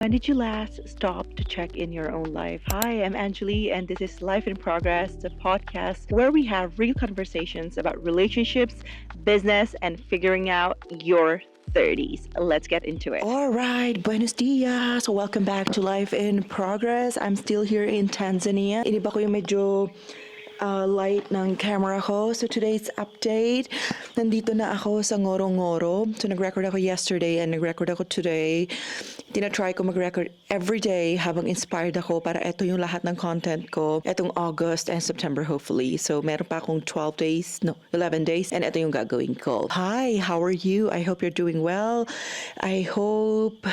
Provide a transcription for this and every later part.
When did you last stop to check in your own life? Hi, I'm Angeli, and this is Life in Progress, the podcast where we have real conversations about relationships, business, and figuring out your 30s. Let's get into it. All right, buenos dias. Welcome back to Life in Progress. I'm still here in Tanzania. Iniba ko yung medyo light ng camera ko. So today's update, nandito na ako sa Ngorongoro. So nag-record ako yesterday and nag-record ako today. Tinatry ko mag-record every day habang inspired ako para ito yung lahat ng content ko. Etong August and September hopefully. So meron pa akong 12 days, no, 11 days and ito yung gagawin ko. Hi, how are you? I hope you're doing well. I hope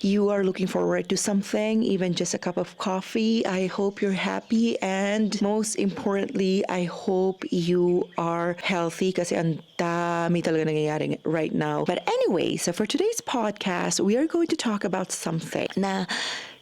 you are looking forward to something, even just a cup of coffee. I hope you're happy and most importantly, I hope you are healthy kasi ang dami talaga nangyayari right now. But anyway, so for today's podcast, we are going to talk about something na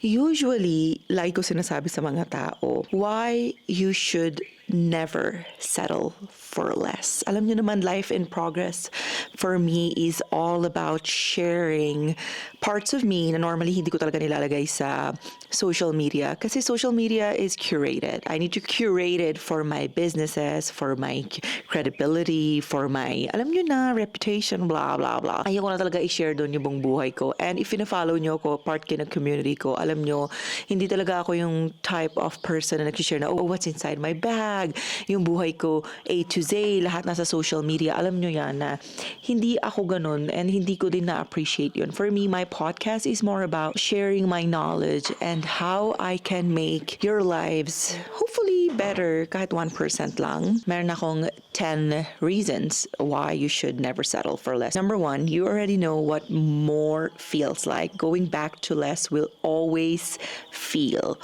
usually, like ko sinasabi sa mga tao, why you should never settle for less. Alam niyo naman, Life in Progress for me is all about sharing parts of me na normally hindi ko talaga nilalagay sa social media kasi social media is curated. I need to curate it for my businesses, for my credibility, for my, alam niyo na, reputation, blah, blah, blah. Ayoko na talaga i-share doon yung buong buhay ko. And if ina-follow niyo ko, part kayo ng community ko, alam niyo, hindi talaga ako yung type of person na nag-share na, oh, what's inside my bag, yung buhay ko A to Z, lahat nasa social media. Alam nyo yan na hindi ako ganun and hindi ko din na-appreciate yun. For me, my podcast is more about sharing my knowledge and how I can make your lives hopefully better kahit 1% lang. Meron akong 10 reasons why you should never settle for less. Number one, you already know what more feels like. Going back to less will always feel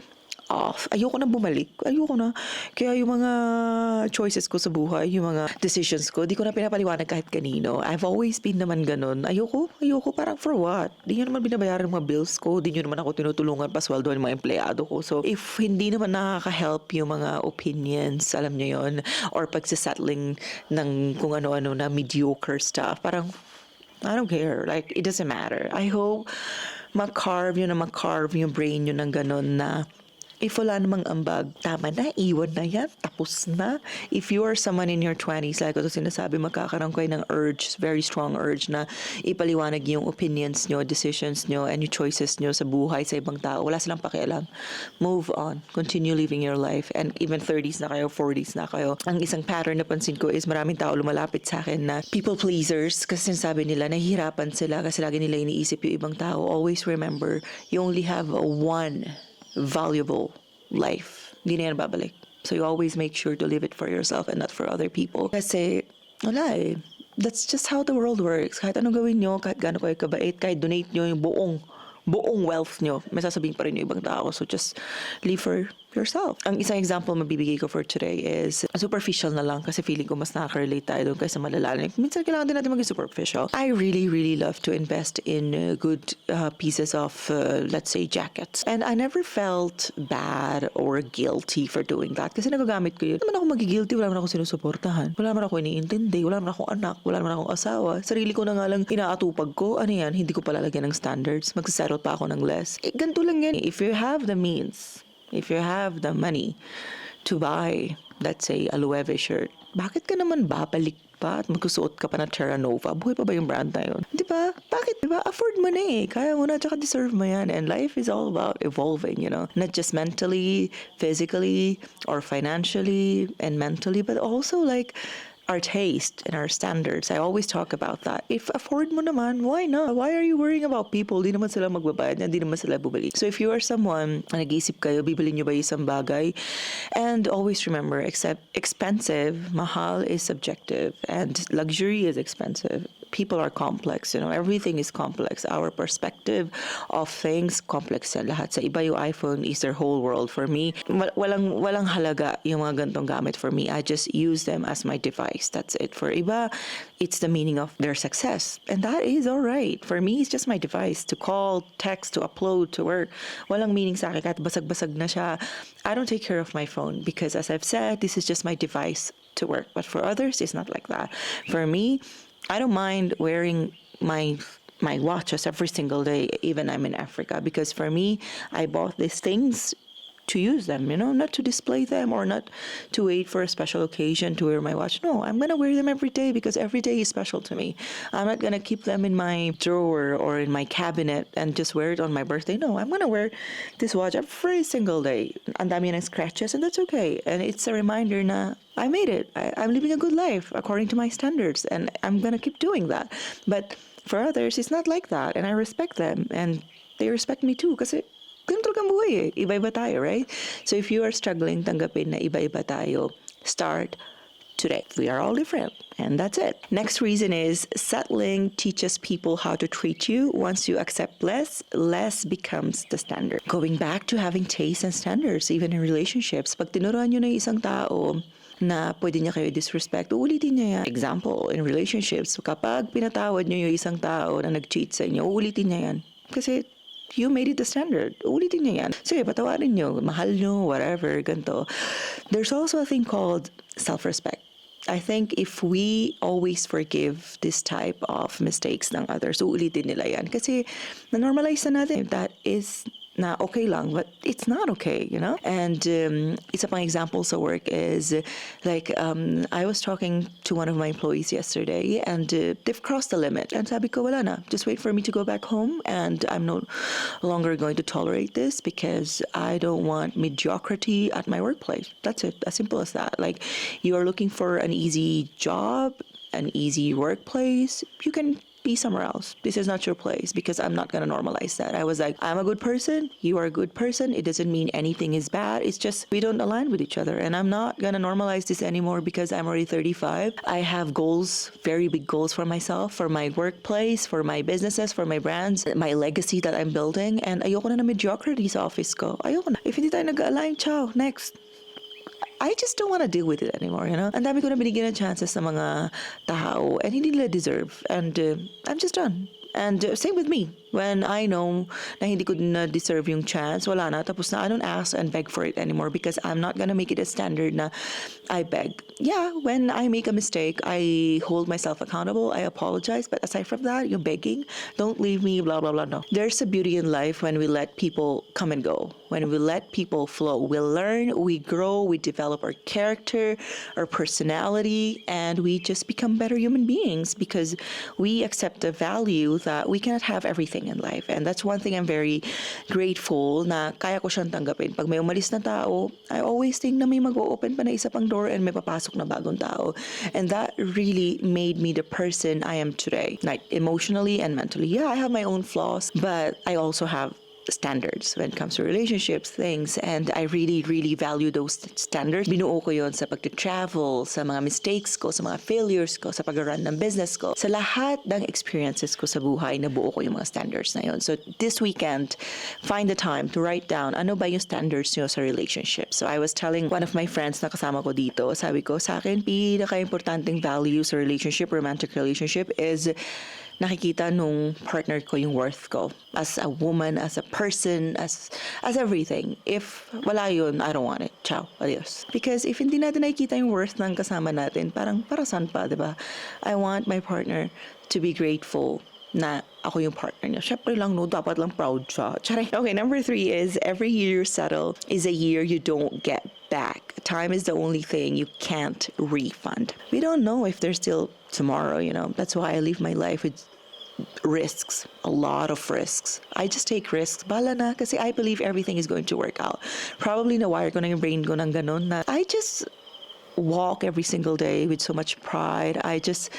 off. Ayoko na bumalik. Ayoko na. Kaya yung mga choices ko sa buhay, yung mga decisions ko, di ko na pinapaliwanag kahit kanino. I've always been naman ganun. Ayoko. Parang for what? Di nyo naman binabayaran ng mga bills ko. Di nyo naman ako tinutulungan pasweldo ng mga empleyado ko. So, if hindi naman nakaka-help yung mga opinions, alam nyo yon or pagsasettling ng kung ano-ano na mediocre stuff, parang I don't care. Like, it doesn't matter. I hope makarve yung brain nyo ng ganun na if wala namang ambag, tama na, iwan na yan, tapos na. If you are someone in your 20s, like ito sinasabi, magkakaroon kayo ng urge, very strong urge na ipaliwanag yung opinions nyo, decisions nyo, and yung choices nyo sa buhay, sa ibang tao. Wala silang pakialam. Move on. Continue living your life. And even 30s na kayo, 40s na kayo. Ang isang pattern na pansin ko is maraming tao lumalapit sa akin na people pleasers kasi sinasabi nila, nahihirapan sila kasi lagi nila iniisip yung ibang tao. Always remember, you only have one valuable life. Hindi na yan babalik. So you always make sure to live it for yourself and not for other people. Kasi, wala eh. That's just how the world works. Kahit anong gawin nyo, kahit gano'n kayo kabait, kahit donate nyo yung buong wealth nyo, may sasabihin pa rin yung ibang tao. So just live for yourself. Ang isang example mabibigay ko for today is superficial na lang kasi feeling ko mas nakaka-relate tayo doon kaysa malalalim. Minsan kailangan din natin maging superficial. I really, really love to invest in good pieces of, let's say, jackets. And I never felt bad or guilty for doing that kasi nagagamit ko yun. Wala naman ako magigilty, wala naman ako sinusuportahan. Wala naman ako iniintindi, wala naman akong anak, wala naman akong asawa. Sarili ko na nga lang inaatupag ko. Ano yan, hindi ko palalagyan ng standards. Magsasettle pa ako ng less. Ganito lang yan. If you have the means, if you have the money to buy, let's say, a Loewe shirt, bakit ka naman babalik pa at magsusuot ka pa ng Terra Nova? Buhay pa ba yung brand na yun? Di ba? Bakit? Di ba? Afford mo na eh. Kaya mo na, tsaka deserve mo yan. And life is all about evolving, you know? Not just mentally, physically, or financially, and mentally, but also like our taste and our standards. I always talk about that. If afford mo naman, why not? Why are you worrying about people? Di naman sila magbabayad, di naman sila bubalik. So if you are someone na nag-iisip kayo, bibili nyo ba yung isang bagay? And always remember, expensive, mahal is subjective, and luxury is expensive. People are complex, you know, everything is complex. Our perspective of things, complex yan lahat. Sa iba yung iPhone is their whole world. For me, walang halaga yung mga gantong gamit for me. I just use them as my device. That's it. For iba, it's the meaning of their success. And that is alright. For me, it's just my device to call, text, to upload, to work. Walang meaning sa akin kahit basag-basag na siya. I don't take care of my phone because as I've said, this is just my device to work. But for others, it's not like that. For me, I don't mind wearing my my watches every single day, even I'm in Africa. Because for me, I bought these things to use them, not to display them or not to wait for a special occasion to wear my watch. No, I'm going to wear them every day because every day is special to me. I'm not going to keep them in my drawer or in my cabinet and just wear it on my birthday. No, I'm going to wear this watch every single day. Ang dami ng scratches, and that's okay. And it's a reminder na I made it. I'm living a good life according to my standards, and I'm going to keep doing that. But for others, it's not like that, and I respect them, and they respect me too kasi ganun talagang buhay eh. Iba-iba tayo, right? So if you are struggling tanggapin na iba-iba tayo, start today. We are all different, and that's it. Next reason is settling teaches people how to treat you. Once you accept less, less becomes the standard. Going back to having taste and standards, even in relationships. Pag tinuruan nyo na isang tao na pwede niya kayo disrespect, uulitin niya yan. Example, in relationships, kapag pinatawad nyo yung isang tao na nag-cheat sa inyo, uulitin niya yan. Kasi you made it the standard. Ulitin niya yan. Sige, patawarin nyo, mahal nyo, whatever, ganito. There's also a thing called self-respect. I think if we always forgive this type of mistakes ng others, uulitin nila yan. Kasi na-normalize na natin. That is na okay lang, but it's not okay, And isa pang example sa work is like I was talking to one of my employees yesterday, and they've crossed the limit. And sabi ko, wala na, just wait for me to go back home, and I'm no longer going to tolerate this because I don't want mediocrity at my workplace. That's it, as simple as that. Like, you are looking for an easy job, an easy workplace, you can be somewhere else. This is not your place because I'm not going to normalize that. I was like, I'm a good person. You are a good person. It doesn't mean anything is bad. It's just we don't align with each other. And I'm not going to normalize this anymore because I'm already 35. I have goals, very big goals for myself, for my workplace, for my businesses, for my brands, my legacy that I'm building. And ayoko na mediocrity sa office ko. Ayoko na. If hindi tayo nag-align, ciao, next. I just don't want to deal with it anymore, Ang dami ko na binigyan ng chances sa mga tao and hindi nila deserve. And I'm just done. And same with me. When I know na hindi ko na deserve yung chance, wala na. Tapos na, I don't ask and beg for it anymore because I'm not gonna make it a standard na I beg. Yeah, when I make a mistake, I hold myself accountable. I apologize. But aside from that, you're begging. Don't leave me, blah, blah, blah. No. There's a beauty in life when we let people come and go. When we let people flow. We learn, we grow, we develop our character, our personality, and we just become better human beings because we accept the value that we cannot have everything in life. And that's one thing I'm very grateful na kaya ko siyang tanggapin. Pag may umalis na tao, I always think na may mag-open pa na isa pang door and may papasok na bagong tao. And that really made me the person I am today, like emotionally and mentally. Yeah, I have my own flaws, but I also have standards when it comes to relationships, things, and I really, really value those standards. Binuo ko yon sa pag-travel, sa mga mistakes ko, sa mga failures ko, sa pag-run ng business ko. Sa lahat ng experiences ko sa buhay, nabuo ko yung mga standards na yon. So this weekend, find the time to write down ano ba yung standards nyo sa relationship. So I was telling one of my friends na kasama ko dito, sabi ko, sa akin, pinaka-importanting value sa relationship, romantic relationship is nakikita nung partner ko yung worth ko as a woman, as a person, as everything. If wala yun, I don't want it. Ciao, adios. Because if hindi natin nakikita yung worth ng kasama natin, parang para saan pa, di ba? I want my partner to be grateful na ako yung partner niya. Syempre lang, no, dapat lang proud siya. Charay. Okay, number 3 is every year you settle is a year you don't get back. Time is the only thing you can't refund. We don't know if there's still tomorrow, That's why I live my life with risks, a lot of risks. I just take risks. Bala na, kasi I believe everything is going to work out. Probably na-wire ko na yung brain ko ng ganon na I just walk every single day with so much pride. I just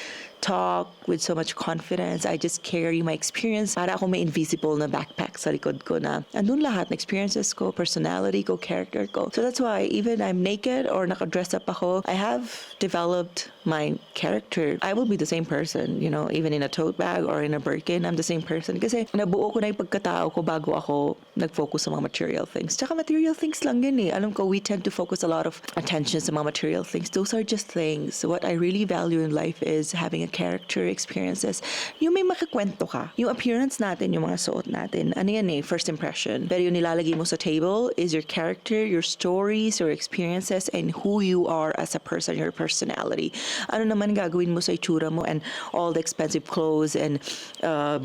talk with so much confidence. I just carry my experience. Para ako may invisible na backpack sa likod ko na andun lahat ng experiences ko, personality ko, character ko. So that's why even I'm naked or naka-dress up ako, I have developed my character. I will be the same person, even in a tote bag or in a Birkin, I'm the same person. Kasi nabuo ko na yung pagkatao ko bago ako nag-focus sa mga material things. Tsaka material things lang yun eh. Alam ko, we tend to focus a lot of attention sa mga material things. Those are just things. What I really value in life is having a character, experiences, yung may makakwento ka. Yung appearance natin, yung mga suot natin, ano yan first impression. Pero yung nilalagay mo sa table is your character, your stories, your experiences, and who you are as a person, your personality. Ano naman gagawin mo sa itsura mo and all the expensive clothes and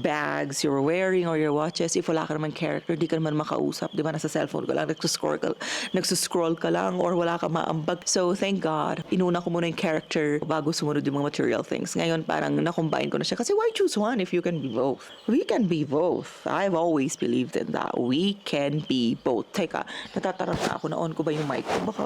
bags you're wearing or your watches, if wala ka naman character, di ka naman makausap, di ba? Nasa cellphone ka lang, nagsuscroll ka lang, or wala ka maambag. So, thank God, inuna ko muna yung character bago sumunod yung mga material things. Ngayon, parang na-combine ko na siya. Kasi why choose one if you can be both? We can be both. I've always believed in that. We can be both. Teka, natataranta ako. Na-on ko ba yung mic ko? Baka,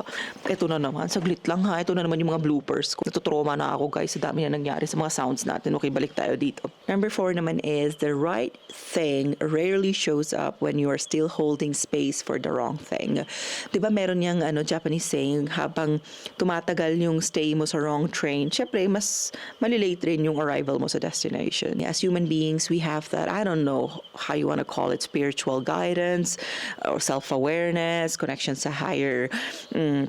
eto na naman. Saglit lang ha. Ito na naman yung mga bloopers ko. Natutroma na ako, guys. Sa dami na nangyari sa mga sounds natin. Okay, balik tayo dito. Number 4 naman is, the right thing rarely shows up when you are still holding space for the wrong thing. Diba meron yung Japanese saying, habang tumatagal yung stay mo sa wrong train, syempre, mas malilate rin yung arrival mo sa destination. As human beings, we have that, I don't know how you want to call it, spiritual guidance, or self-awareness, connection sa higher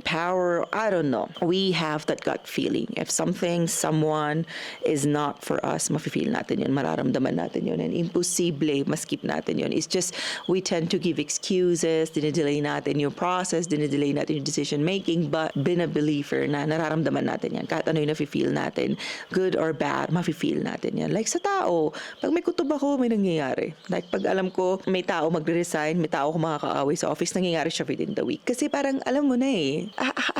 power, I don't know. We have that gut feeling. If something, someone is not for us, mafe-feel natin yun, mararamdaman natin yun, and imposible, maskip natin yun. It's just, we tend to give excuses, dinidelay natin yung process, dinidelay natin yung decision making, but been a believer na nararamdaman natin yan. Kahit ano yung nafe-feel natin, good or bad, mafe-feel natin yan. Like sa tao, pag may kutob ako, may nangyayari. Like pag alam ko, may tao magre-resign, may tao ko makakaaway sa office, nangyayari siya within the week. Kasi parang alam mo na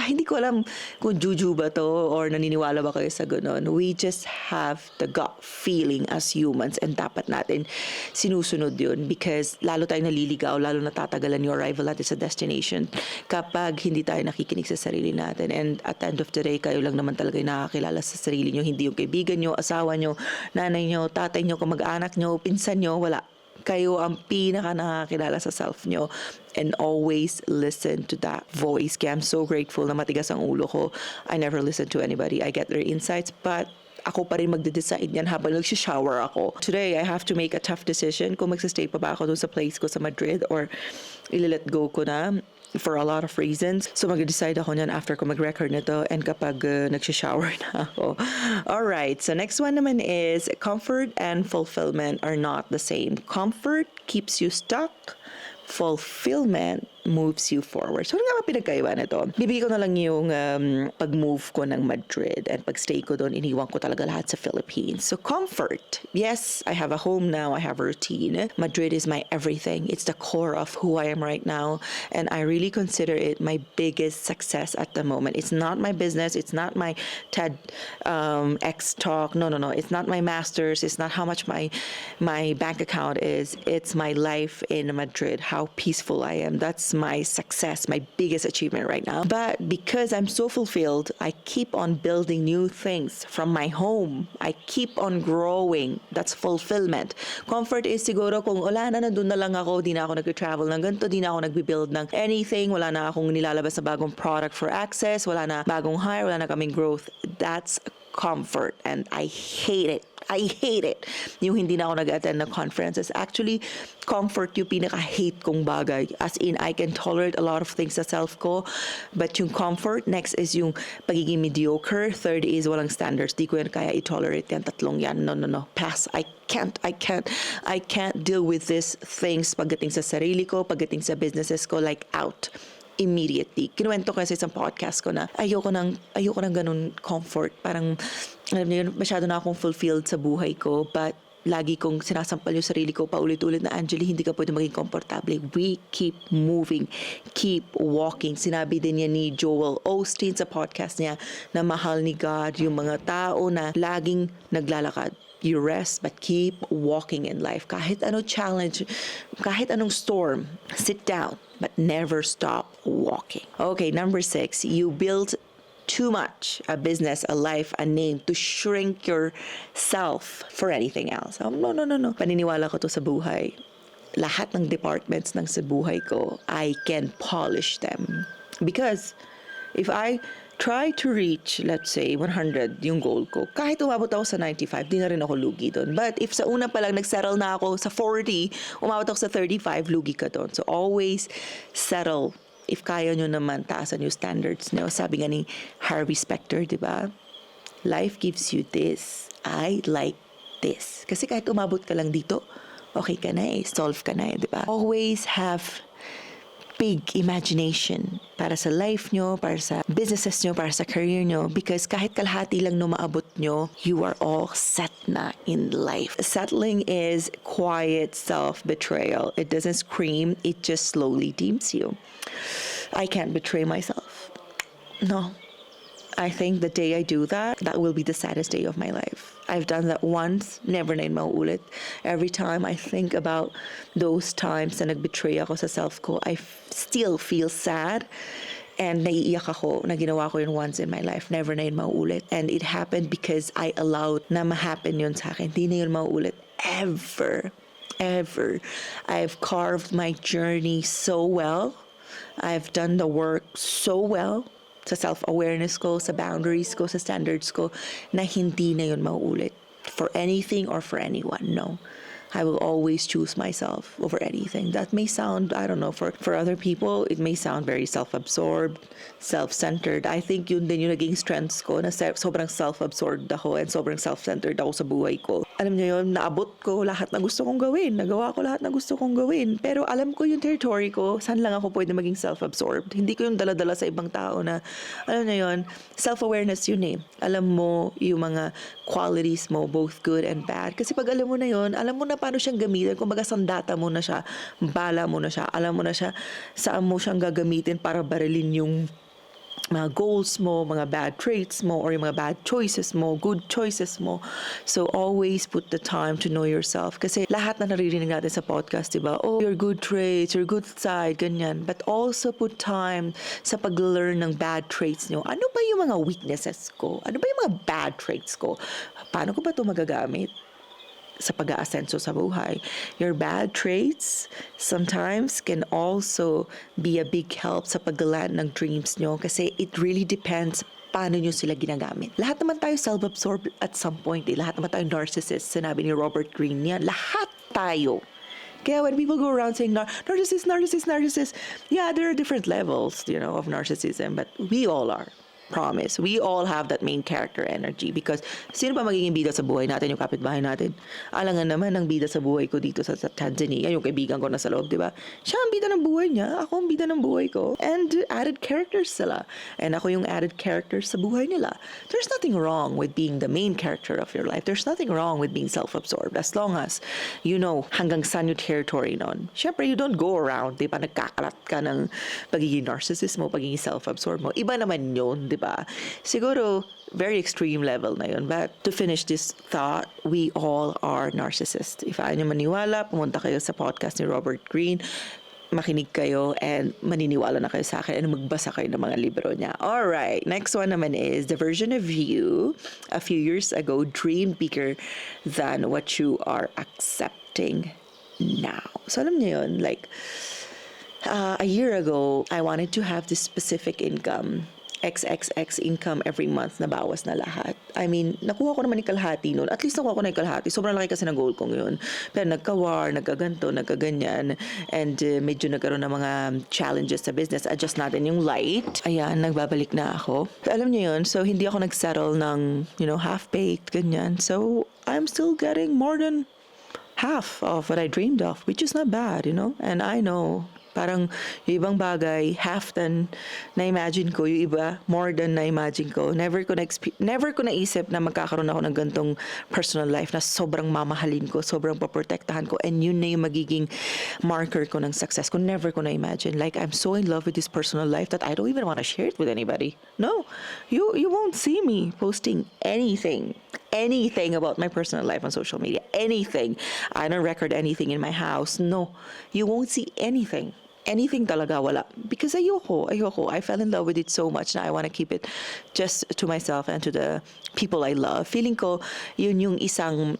hindi ko alam kung juju ba to or naniniwala ba kayo sa ganun. We just have the gut feeling as humans, and dapat natin sinusunod yun because lalo tayong naliligaw, lalo natatagalan yung arrival natin sa destination kapag hindi tayo nakikinig sa sarili natin. And at the end of the day, kayo lang naman talaga yung nakakilala sa sarili nyo, hindi yung kaibigan nyo, asawa nyo, nanay nyo, tatay nyo, kamag-anak nyo, pinsan nyo, wala. Kayo ang pinaka nakakilala sa self nyo, and always listen to that voice. Kaya I'm so grateful na matigas ang ulo ko. I never listen to anybody. I get their insights, but ako pa rin magde-decide yan habang nagsishower ako. Today, I have to make a tough decision kung magsistay pa ba ako dun sa place ko sa Madrid or ililet go ko na for a lot of reasons. So mag-decide ako niyan after ko mag-record nito and kapag nagsishower na ako. Alright, so next one naman is, comfort and fulfillment are not the same. Comfort keeps you stuck. Fulfillment moves you forward. So, ano nga ba pinagkaiba nito? Bibigay ko na lang yung pag-move ko ng Madrid, and pag-stay ko doon, iniwan ko talaga lahat sa Philippines. So, comfort. Yes, I have a home now. I have a routine. Madrid is my everything. It's the core of who I am right now, and I really consider it my biggest success at the moment. It's not my business. It's not my TED X talk. No. It's not my masters. It's not how much my bank account is. It's my life in Madrid. How peaceful I am. That's my success, my biggest achievement right now. But because I'm so fulfilled, I keep on building new things from my home. I keep on growing. That's fulfillment. Comfort is siguro kung wala na, nandun na lang ako, di na ako nag-travel ng ganito, di na ako nag-build ng anything, wala na akong nilalabas na bagong product for access, wala na bagong hire, wala na kaming growth. That's comfort, and I hate it. I hate it. Yung hindi na ako nag-attend ng conferences. Actually, comfort yung pinaka-hate kong bagay. As in, I can tolerate a lot of things sa self ko. But yung comfort, next is yung pagiging mediocre. Third is walang standards. Di ko yan kaya i-tolerate yan. Tatlong yan. No. Pass. I can't deal with these things pagdating sa sarili ko, pagdating sa businesses ko, like out. Immediately. Kinuwento ko sa isang podcast ko na ayoko ng ganun comfort. Parang, alam niyo, masyado na akong fulfilled sa buhay ko, but lagi kong sinasampal yung sarili ko paulit-ulit na, Angeli, hindi ka pwede maging komportable. We keep moving, keep walking. Sinabi din niya ni Joel Osteen sa podcast niya na mahal ni God yung mga tao na laging naglalakad. You rest, but keep walking in life. Kahit anong challenge, kahit anong storm, sit down, but never stop walking. Okay, number 6, you build too much, a business, a life, a name, to shrink yourself for anything else. No. Paniniwala ko to sa buhay. Lahat ng departments ng sa buhay ko, I can polish them. Because if I try to reach, let's say, 100 yung goal ko, kahit umabot ako sa 95, di na rin ako lugi doon. But if sa una pa lang nagsettle na ako sa 40, umabot ako sa 35, lugi ka doon. So always settle. If kaya nyo naman, taasan yung standards nyo. Sabi nga ni Harvey Specter, di ba? life gives you this. I like this. Kasi kahit umabot ka lang dito, okay ka na eh, solve ka na eh, di ba? Always have big imagination para sa life nyo, para sa businesses nyo, para sa career nyo, because kahit kalahati lang no maabot nyo, you are all set na in life. Settling is quiet self-betrayal. It doesn't scream, it just slowly deems you. I can't betray myself. No. I think the day I do that, that will be the saddest day of my life. I've done that once, never na yun mauulit. Every time I think about those times na nagbetray ako sa self ko, I still feel sad and naiiyak ako na ginawa ko yun once in my life. Never na yun mauulit. And it happened because I allowed na ma-happen yun sa akin. Hindi na yun mauulit. Ever. I've carved my journey so well. I've done the work so well sa self-awareness ko, sa boundaries ko, sa standards ko, na hindi na yun mauulit for anything or for anyone. No. I will always choose myself over anything. That may sound, I don't know, for other people, it may sound very self-absorbed, self-centered. I think yun din yung naging strengths ko, na sobrang self-absorbed ako and sobrang self-centered ako sa buhay ko. Alam niyo yun, naabot ko lahat na gusto kong gawin. Nagawa ko lahat na gusto kong gawin. Pero alam ko yung territory ko, saan lang ako pwede maging self-absorbed. Hindi ko yung dala-dala sa ibang tao na, alam niyo yun, self-awareness yun eh. Alam mo yung mga qualities mo, both good and bad. Kasi pag alam mo na yun, alam mo na paano siyang gamitin. Kung baga sandata mo na siya, bala mo na siya, alam mo na siya, saan mo siyang gagamitin para barilin yung mga goals mo, mga bad traits mo, or yung mga bad choices mo, good choices mo. So always put the time to know yourself. Kasi lahat na naririnig natin sa podcast, diba? Oh, your good traits, your good side, ganyan. But also put time sa pag-learn ng bad traits nyo. Ano ba yung mga weaknesses ko? Ano ba yung mga bad traits ko? Paano ko ba ito magagamit sa pag-aasenso sa buhay? Your bad traits sometimes can also be a big help sa pag-land ng dreams nyo kasi it really depends paano nyo sila ginagamit. Lahat naman tayo self-absorbed at some point eh. Lahat naman tayo narcissist. Sinabi ni Robert Greene yan. Lahat tayo. Kaya when people go around saying, narcissist, yeah, there are different levels, of narcissism, but we all are. Promise. We all have that main character energy because sino ba magiging bida sa buhay natin? Yung kapitbahay natin. Alangan naman ang bida sa buhay ko dito sa Tanzania, yung kaibigan ko na sa loob, di ba? Siya ang bida ng buhay niya, ako ang bida ng buhay ko. And added characters sila. And ako yung added characters sa buhay nila. There's nothing wrong with being the main character of your life. There's nothing wrong with being self-absorbed as long as you know hanggang saan yung territory nun. Siyempre, you don't go around, di ba? Nagkakalat ka ng pagiging narcissist mo, pagiging self-absorbed mo. Iba naman yun, di ba? Siguro, very extreme level na yun. But to finish this thought, we all are narcissists. If ayaw nyo maniwala, pumunta kayo sa podcast ni Robert Greene, makinig kayo and maniniwala na kayo sa akin and magbasa kayo ng mga libro niya. Alright, next one naman is the version of you a few years ago dreamed bigger than what you are accepting now. So alam niyo yun, like, a year ago, I wanted to have this specific income. XXX income every month na bawas na lahat. I mean, nakuha ko naman yung kalahati noon. At least nakuha ko na yung kalahati. Sobrang laki kasi ng goal kong yun. Pero nagka-war, nagkaganto, nagkaganyan. And medyo nagkaroon ng mga challenges sa business. Adjust natin yung light. Ayan, nagbabalik na ako. Alam niyo yun, so hindi ako nag-settle ng, half-baked, ganyan. So, I'm still getting more than half of what I dreamed of, which is not bad, And I know parang yung ibang bagay, half than na-imagine ko, yung iba, more than na-imagine ko. Never ko naisip na magkakaroon ako ng gantong personal life na sobrang mamahalin ko, sobrang paprotektahan ko, and yun na yung magiging marker ko ng success ko. Never ko na-imagine. Like, I'm so in love with this personal life that I don't even want to share it with anybody. No, you won't see me posting anything about my personal life on social media. Anything. I don't record anything in my house. No, you won't see anything talaga, wala. Because ayoko. I fell in love with it so much na I want to keep it just to myself and to the people I love. Feeling ko, yun yung isang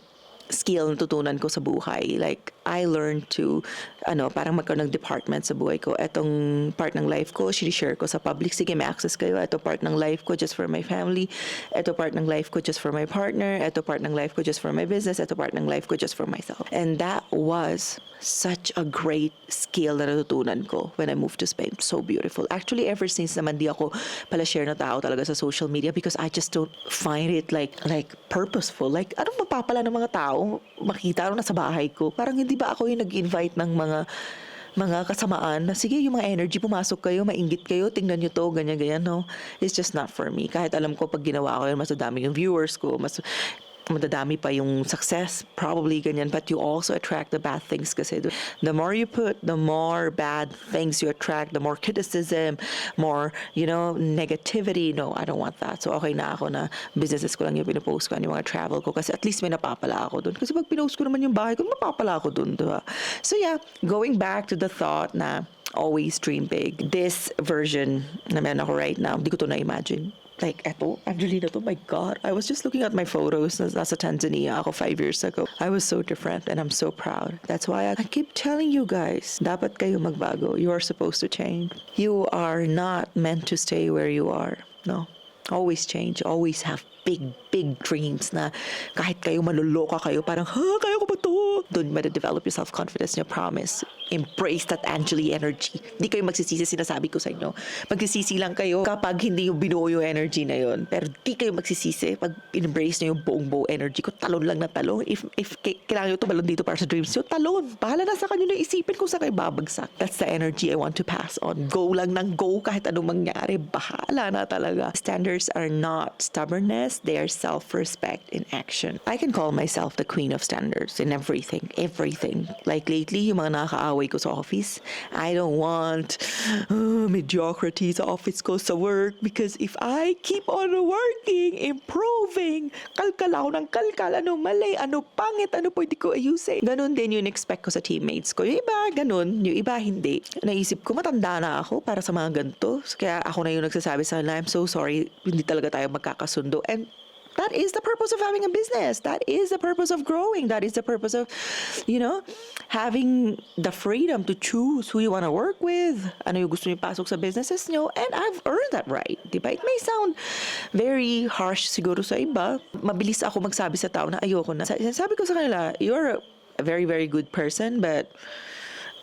skill na tutunan ko sa buhay. Like, I learned to, parang magkaroon ng department sa buhay ko. Etong part ng life ko, sinishare ko sa public. Sige, may access kayo. Ito part ng life ko just for my family. Ito part ng life ko just for my partner. Ito part ng life ko just for my business. Ito part ng life ko just for myself. And that was such a great skill na natutunan ko when I moved to Spain. So beautiful. Actually, ever since naman di ako pala share na tao talaga sa social media because I just don't find it like purposeful. Like, anong mapapala ng mga tao makita na sa bahay ko? Parang hindi ba ako yung nag-invite ng mga kasamaan na sige, yung mga energy, pumasok kayo, mainggit kayo, tingnan nyo to, ganyan-ganyan, no? It's just not for me. Kahit alam ko, pag ginawa ko yun, mas madami yung viewers ko, mas madadami pa yung success, probably ganyan, but you also attract the bad things kasi the more you put, the more bad things you attract, the more criticism, more, negativity. No, I don't want that. So okay na ako na businesses ko lang yung pinupost ko, yung mga travel ko kasi at least may napapala ako dun. Kasi pag pinost ko naman yung bahay ko, mapapala ako dun, diba? So yeah, going back to the thought na always dream big. This version na meron ako right now, hindi ko to na-imagine. Like, eto, Angelina to, my God. I was just looking at my photos nasa Tanzania ako 5 years ago. I was so different and I'm so proud. That's why I keep telling you guys, dapat kayo magbago. You are supposed to change. You are not meant to stay where you are. No. Always change. Always have big dreams na kahit kayo maluloka kayo, parang, kaya ko ba to? Doon develop your self-confidence niyo, promise. Embrace that Angeli energy. Hindi kayo magsisisi, sinasabi ko sa inyo. Magsisisi lang kayo kapag hindi yung binuo yung energy na yun. Pero di kayo magsisisi pag embrace niyo yung buong energy ko. Talon lang na talon. If kailangan nyo tumalon dito para sa dreams nyo, talon. Bahala na sa kanyo na isipin kung saan kayo babagsak. That's the energy I want to pass on. Go lang ng go kahit anong mangyari. Bahala na talaga. Standards are not stubbornness. They are self-respect in action. I can call myself the queen of standards in everything. Like lately, yung mga nakakaaway ko sa office, I don't want mediocrity sa office ko sa work because if I keep on working, improving, kalkal ako ng kalkal, ano mali, ano pangit, ano pwede ko ayusin. Ganon din yung expect ko sa teammates ko. Yung iba, ganon. Yung iba, hindi. Naisip ko, matanda na ako para sa mga ganito. Kaya ako na yung nagsasabi sa kanila, I'm so sorry, hindi talaga tayo magkakasundo. And that is the purpose of having a business. That is the purpose of growing. That is the purpose of, having the freedom to choose who you want to work with. Ano yung gusto niyo pasok sa businesses niyo. And I've earned that right. Diba? It may sound very harsh siguro sa iba. Mabilis ako magsabi sa tao na ayoko na. Sabi ko sa kanila, you're a very, very good person, but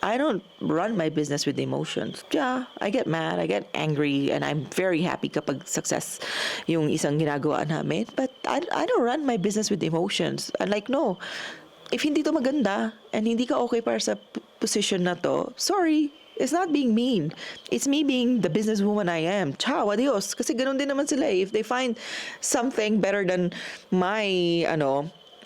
I don't run my business with emotions. Yeah, I get mad, I get angry, and I'm very happy kapag success yung isang ginagawa namin. But I don't run my business with emotions. I'm like, no, if hindi to maganda, and hindi ka okay para sa position na to, sorry, it's not being mean. It's me being the businesswoman I am. Ciao, adios. Kasi ganun din naman sila eh. If they find something better than my,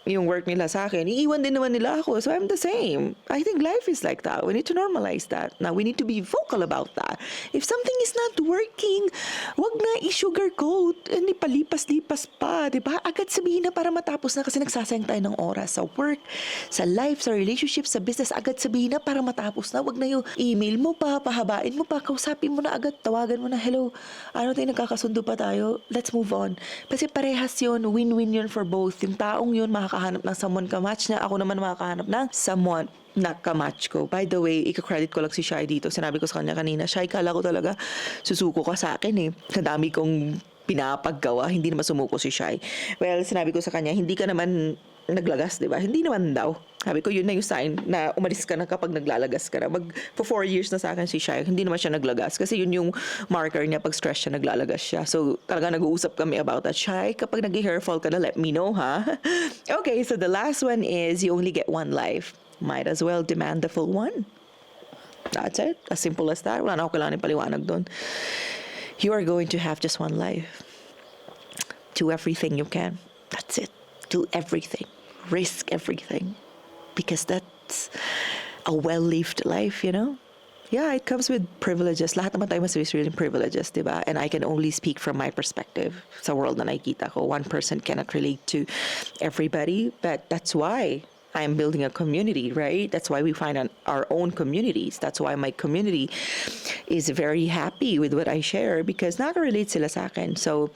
yung work nila sa akin, iiwan din naman nila ako. So I'm the same. I think life is like that. We need to normalize that. Now, we need to be vocal about that. If something is not working, wag na i-sugarcoat. Hindi palipas-lipas pa. Diba? Agad sabihin na para matapos na kasi nagsasayang tayo ng oras sa work, sa life, sa relationship, sa business. Agad sabihin na para matapos na. Wag na yung email mo pa, pahabain mo pa, kausapin mo na agad, tawagan mo na, hello, ano tayo, nagkakasundo pa tayo? Let's move on. Kasi parehas yun, win-win yun for both. Yung taong yun, makakahanap ng someone kamatch na, ako naman makakahanap ng someone na kamatch ko. By the way, ika-credit ko lang si Shai dito. Sinabi ko sa kanya kanina, Shai, kala ko talaga susuko ka sa akin eh. Kadami kong pinapaggawa, hindi naman sumuko si Shai. Well, sinabi ko sa kanya, hindi ka naman naglagas, di ba? Hindi naman daw. Sabi ko, yun na yung sign na umalis ka na kapag naglalagas ka na. For 4 years na sa akin si Shai, hindi naman siya naglagas. Kasi yun yung marker niya pag stress siya, naglalagas siya. So, talaga nag-uusap kami about that. Shai, kapag nag-hair fall ka na, let me know, ha? Okay, so the last one is, you only get one life. Might as well demand the full one. That's it. As simple as that. Wala na ako kailangan paliwanag doon. You are going to have just one life. Do everything you can. That's it. Do everything. Risk everything. Because that's a well-lived life, Yeah, it comes with privileges. Lahat naman tayo masiriling privileges, di ba? And I can only speak from my perspective sa world na nakikita ko. One person cannot relate to everybody, but that's why I'm building a community, right? That's why we find our own communities. That's why my community is very happy with what I share because nakaka-relate sila sa akin. So,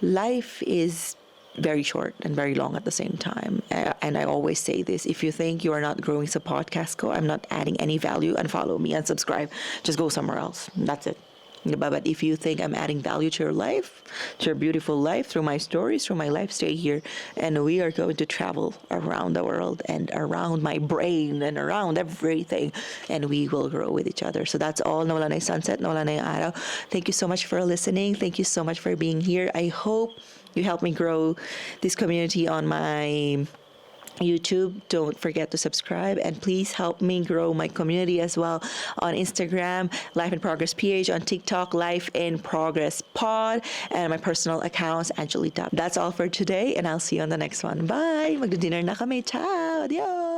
life is very short and very long at the same time. And I always say this: if you think you are not growing sa podcast ko, I'm not adding any value, unfollow me, unsubscribe. Just go somewhere else. That's it. But if you think I'm adding value to your life, to your beautiful life, through my stories, through my life, stay here. And we are going to travel around the world and around my brain and around everything. And we will grow with each other. So that's all. Nawala na yung sunset, nawala na yung araw. Thank you so much for listening. Thank you so much for being here. I hope you help me grow this community on my YouTube. Don't forget to subscribe, and please help me grow my community as well on Instagram, Life in Progress PH, on TikTok, Life in Progress Pod, and my personal accounts, Angelita. That's all for today, and I'll see you on the next one. Bye! Magdi-dinner na kami. Ciao! Adios!